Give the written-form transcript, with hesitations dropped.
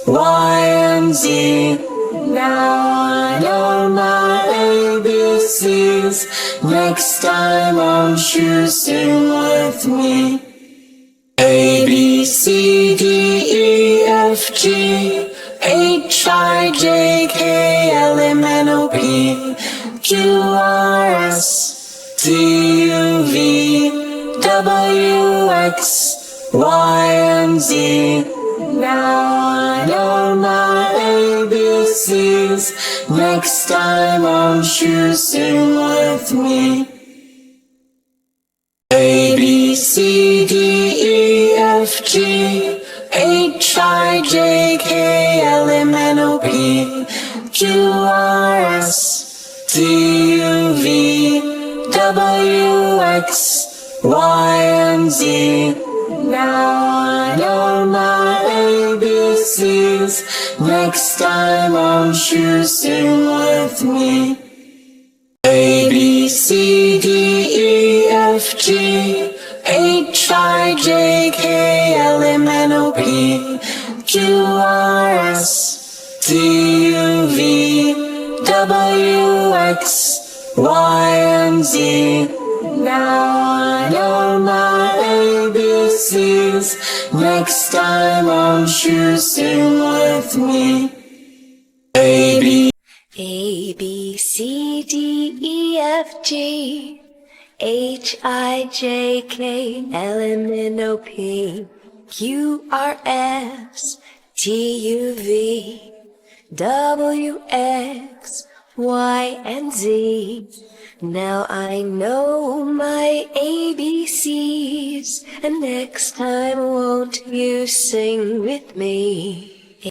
Y, and Z. Now I know my ABCs. Next time won't you sing with me? A, B, C, D, E, F, G, H, I, J, K, L, M, N, O, P, Q, R, S, T, U, V, W, X, Y, and Z. Now I know my ABCs. Next time won't you sing with me? A, B, C, D, E, F, G, H, I, J, K, L, M, N, O, P, Q, R, S, T, U, V, W, X, Y, and Z. Now I know my ABCs. Next time won't you sing with me? A, B, C, D, E, F, G, H, I, J, K, L, M, N, O, P, Q, R, S, T, U, V, W, X, Y, and Z. Now I know my ABCs. Next time won't you sing with me? A, B, C, D, E, F, G, H, I, J, K, L, M, N, O, P, Q, R, S, T, U, V, W, X, Y, and Z. Now I know my ABCs, and next time won't you sing with me?